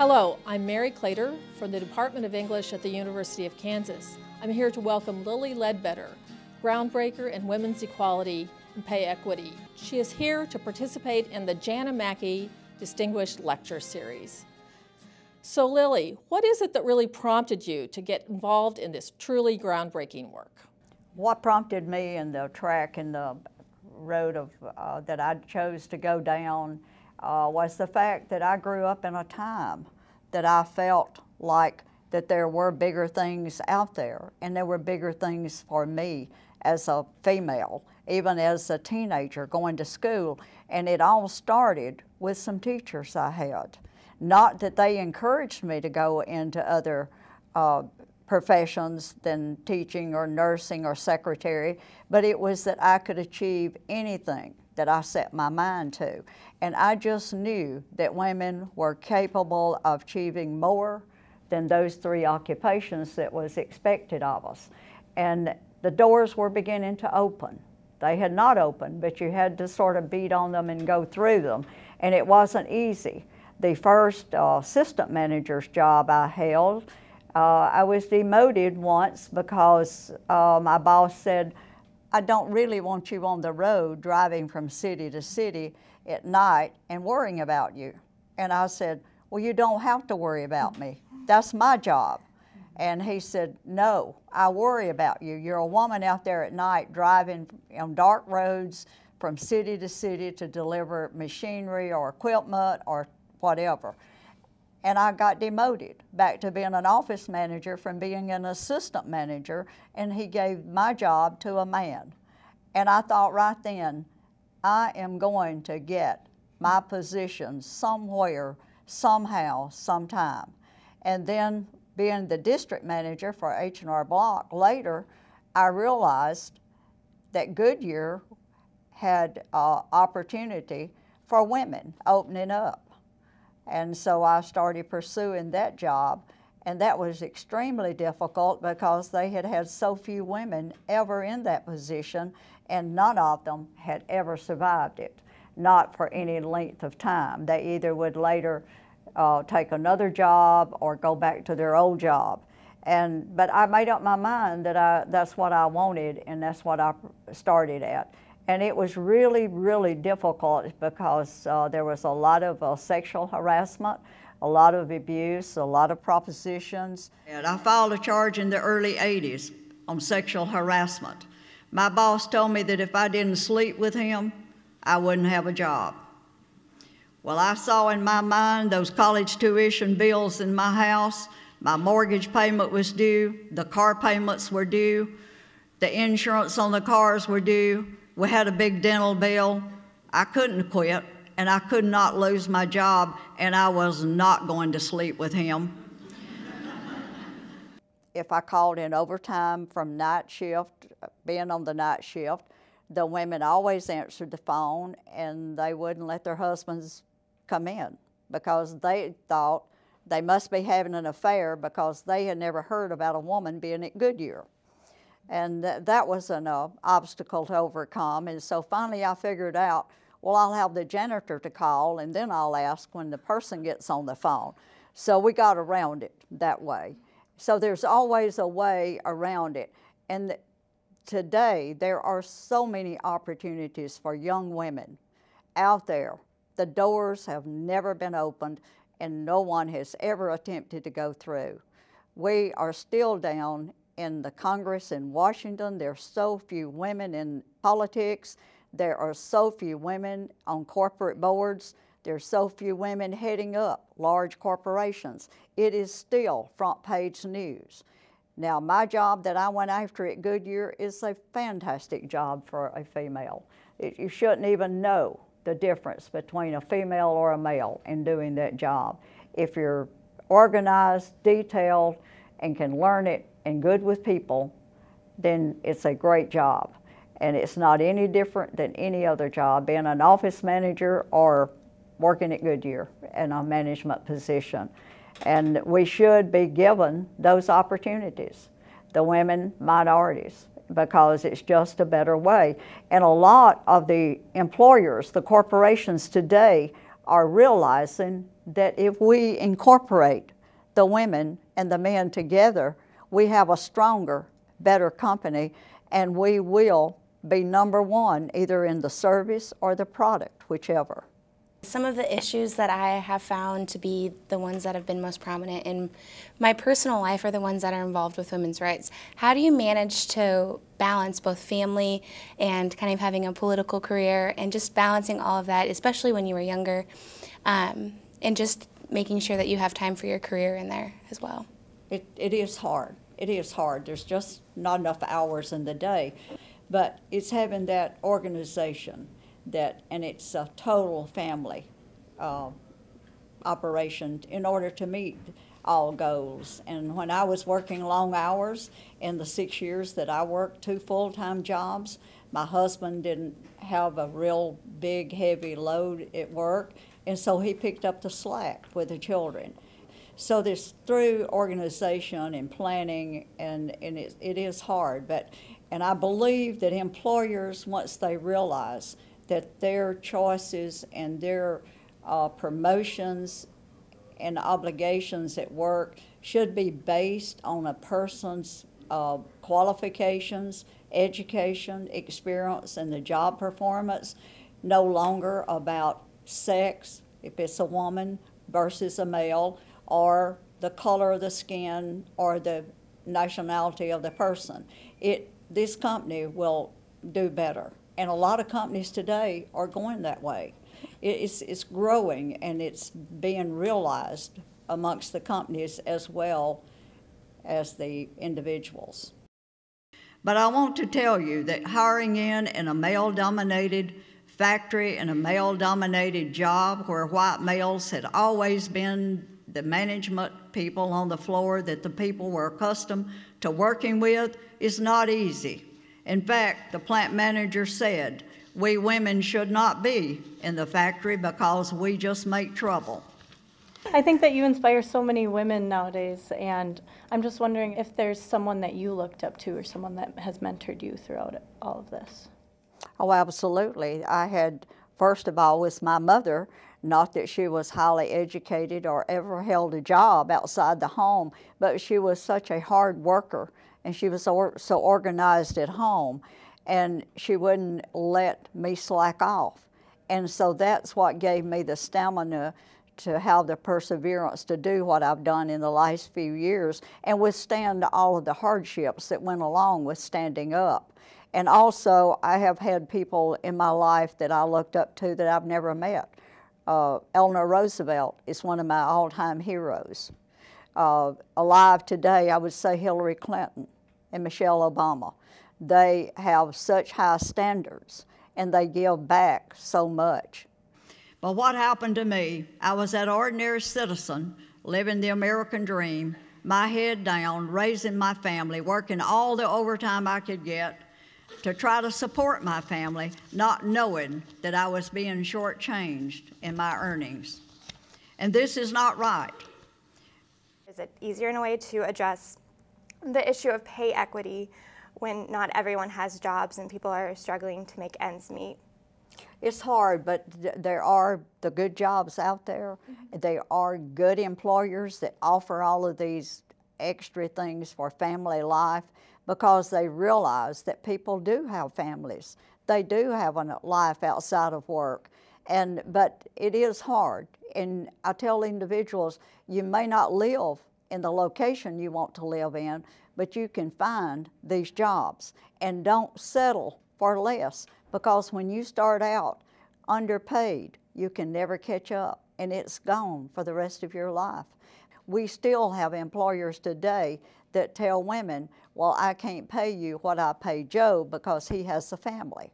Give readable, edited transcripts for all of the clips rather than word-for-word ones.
Hello, I'm Mary Klayder from the Department of English at the University of Kansas. I'm here to welcome Lilly Ledbetter, groundbreaker in women's equality and pay equity. She is here to participate in the Jana Mackey Distinguished Lecture Series. So Lilly, what is it that really prompted you to get involved in this truly groundbreaking work? What prompted me in the track and the road of, that I chose to go down was the fact that I grew up in a time that I felt like that there were bigger things out there, and there were bigger things for me as a female, even as a teenager going to school. And it all started with some teachers I had. Not that they encouraged me to go into other professions than teaching or nursing or secretary, but it was that I could achieve anything that I set my mind to. And I just knew that women were capable of achieving more than those three occupations that was expected of us. And the doors were beginning to open. They had not opened, but you had to sort of beat on them and go through them. And it wasn't easy. The first assistant manager's job I held, I was demoted once because my boss said, "I don't really want you on the road driving from city to city at night and worrying about you." And I said, "Well, you don't have to worry about me. That's my job." And he said, "No, I worry about you. You're a woman out there at night driving on dark roads from city to city to deliver machinery or equipment or whatever." And I got demoted back to being an office manager from being an assistant manager, and he gave my job to a man. And I thought right then, I am going to get my position somewhere, somehow, sometime. And then being the district manager for H&R Block later, I realized that Goodyear had opportunity for women opening up. And so I started pursuing that job, and that was extremely difficult because they had had so few women ever in that position, and none of them had ever survived it, not for any length of time. They either would later take another job or go back to their old job. But I made up my mind that that's what I wanted, and that's what I started at. And it was really, really difficult because there was a lot of sexual harassment, a lot of abuse, a lot of propositions. And I filed a charge in the early 80s on sexual harassment. My boss told me that if I didn't sleep with him, I wouldn't have a job. Well, I saw in my mind those college tuition bills in my house. My mortgage payment was due, the car payments were due, the insurance on the cars were due. We had a big dental bill. I couldn't quit, and I could not lose my job, and I was not going to sleep with him. If I called in overtime from night shift, being on the night shift, the women always answered the phone, and they wouldn't let their husbands come in because they thought they must be having an affair because they had never heard about a woman being at Goodyear. And that was an obstacle to overcome. And so finally I figured out, well, I'll have the janitor to call, and then I'll ask when the person gets on the phone. So we got around it that way. So there's always a way around it. And today there are so many opportunities for young women out there. The doors have never been opened, and no one has ever attempted to go through. We are still down in the Congress in Washington. There are so few women in politics. There are so few women on corporate boards. There are so few women heading up large corporations. It is still front page news. Now, my job that I went after at Goodyear is a fantastic job for a female. You shouldn't even know the difference between a female or a male in doing that job. If you're organized, detailed, and can learn it and good with people, then it's a great job. And it's not any different than any other job, being an office manager or working at Goodyear in a management position. And we should be given those opportunities, the women, minorities, because it's just a better way. And a lot of the employers, the corporations today, are realizing that if we incorporate the women and the men together, we have a stronger, better company, and we will be number one either in the service or the product, whichever. Some of the issues that I have found to be the ones that have been most prominent in my personal life are the ones that are involved with women's rights. How do you manage to balance both family and kind of having a political career and just balancing all of that, especially when you were younger, and just making sure that you have time for your career in there as well? It is hard. It is hard. There's just not enough hours in the day. But it's having that organization and it's a total family operation in order to meet all goals. And when I was working long hours in the 6 years that I worked 2 full-time jobs, my husband didn't have a real big, heavy load at work, and so he picked up the slack with the children. So this through organization and planning, and it is hard, and I believe that employers, once they realize that their choices and their promotions and obligations at work should be based on a person's qualifications, education, experience, and the job performance, no longer about sex, if it's a woman versus a male, or the color of the skin or the nationality of the person. This company will do better. And a lot of companies today are going that way. It's growing, and it's being realized amongst the companies as well as the individuals. But I want to tell you that hiring in a male-dominated factory and a male-dominated job where white males had always been the management people on the floor that the people were accustomed to working with is not easy. In fact, the plant manager said, "We women should not be in the factory because we just make trouble." I think that you inspire so many women nowadays, and I'm just wondering if there's someone that you looked up to or someone that has mentored you throughout all of this. Oh, absolutely. I had, first of all, was my mother. Not that she was highly educated or ever held a job outside the home, but she was such a hard worker, and she was so organized at home, and she wouldn't let me slack off. And so that's what gave me the stamina to have the perseverance to do what I've done in the last few years and withstand all of the hardships that went along with standing up. And also, I have had people in my life that I looked up to that I've never met. Eleanor Roosevelt is one of my all-time heroes. Alive today, I would say Hillary Clinton and Michelle Obama. They have such high standards, and they give back so much. But what happened to me? I was that ordinary citizen living the American dream, my head down, raising my family, working all the overtime I could get to try to support my family, not knowing that I was being shortchanged in my earnings. And this is not right. Is it easier in a way to address the issue of pay equity when not everyone has jobs and people are struggling to make ends meet? It's hard, but there are the good jobs out there. There are good employers that offer all of these extra things for family life because they realize that people do have families. They do have a life outside of work, but it is hard. And I tell individuals, you may not live in the location you want to live in, but you can find these jobs, and don't settle for less, because when you start out underpaid, you can never catch up, and it's gone for the rest of your life. We still have employers today that tell women, well, I can't pay you what I pay Joe because he has a family.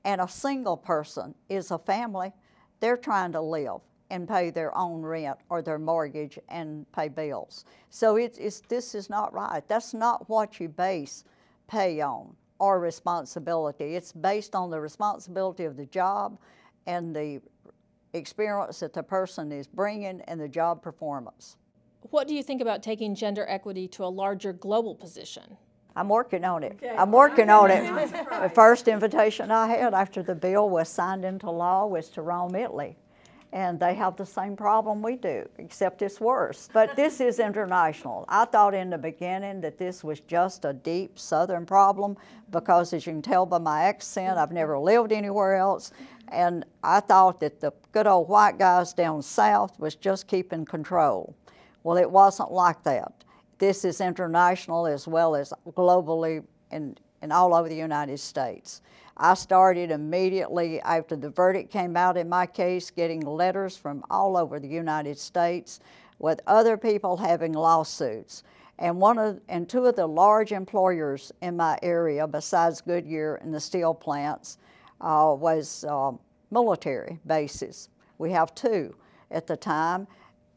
And a single person is a family. They're trying to live and pay their own rent or their mortgage and pay bills. So this is not right. That's not what you base pay on or responsibility. It's based on the responsibility of the job and the experience that the person is bringing and the job performance. What do you think about taking gender equity to a larger global position? I'm working on it. Okay. I'm working on it. The first invitation I had after the bill was signed into law was to Rome, Italy. and they have the same problem we do, except it's worse. But this is international. I thought in the beginning that this was just a deep Southern problem because, as you can tell by my accent, I've never lived anywhere else, and I thought that the good old white guys down south was just keeping control. Well, it wasn't like that. This is international as well as globally and all over the United States. I started immediately after the verdict came out in my case getting letters from all over the United States with other people having lawsuits. And two of the large employers in my area, besides Goodyear and the steel plants, was military bases. We have two at the time.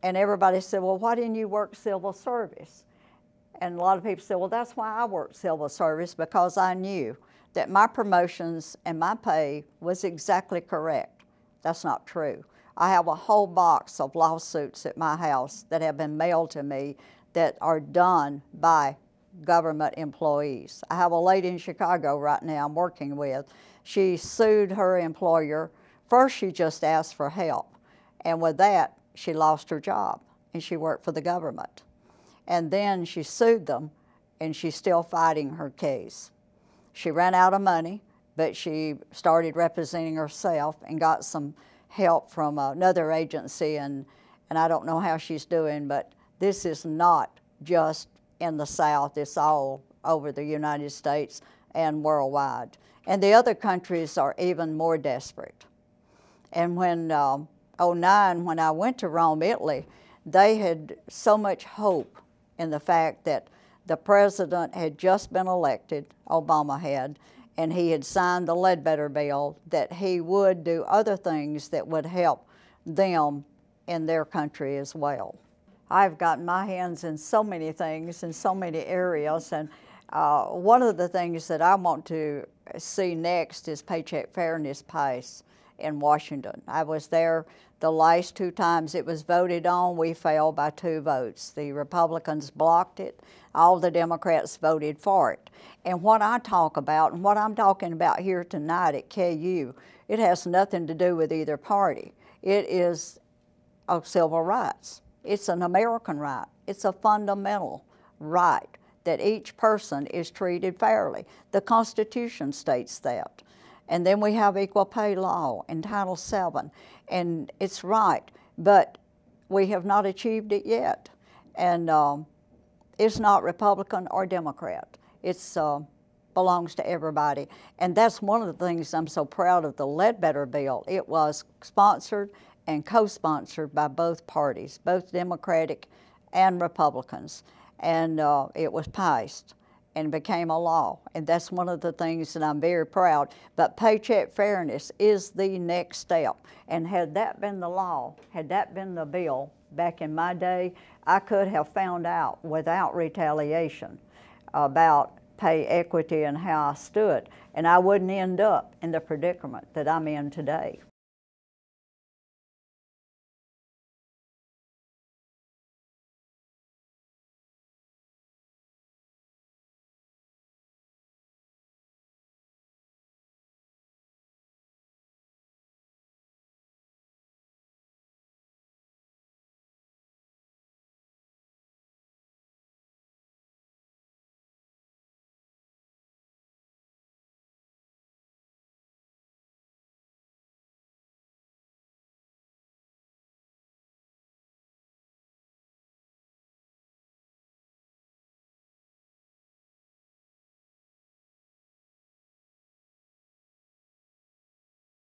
And everybody said, well, why didn't you work civil service? And a lot of people said, well, that's why I worked civil service, because I knew that my promotions and my pay was exactly correct. That's not true. I have a whole box of lawsuits at my house that have been mailed to me that are done by government employees. I have a lady in Chicago right now I'm working with. She sued her employer. First, she just asked for help. And with that, she lost her job and she worked for the government. And then she sued them and she's still fighting her case. She ran out of money, but she started representing herself and got some help from another agency, and I don't know how she's doing, but this is not just in the South, it's all over the United States and worldwide. And the other countries are even more desperate. And when, '09, when I went to Rome, Italy, they had so much hope in the fact that the president had just been elected, Obama had, and he had signed the Ledbetter bill that he would do other things that would help them in their country as well. I've gotten my hands in so many things in so many areas, and one of the things that I want to see next is paycheck fairness passed in Washington. I was there the last two times it was voted on. We failed by 2 votes. The Republicans blocked it. All the Democrats voted for it. And what I talk about and what I'm talking about here tonight at KU, it has nothing to do with either party. It is civil rights. It's an American right. It's a fundamental right that each person is treated fairly. The Constitution states that. And then we have equal pay law in Title VII, and it's right, but we have not achieved it yet. And it's not Republican or Democrat. It belongs to everybody. And that's one of the things I'm so proud of the Ledbetter bill. It was sponsored and co-sponsored by both parties, both Democratic and Republicans. And it was passed and became a law. And that's one of the things that I'm very proud. But paycheck fairness is the next step. And had that been the law, had that been the bill back in my day, I could have found out without retaliation about pay equity and how I stood. And I wouldn't end up in the predicament that I'm in today.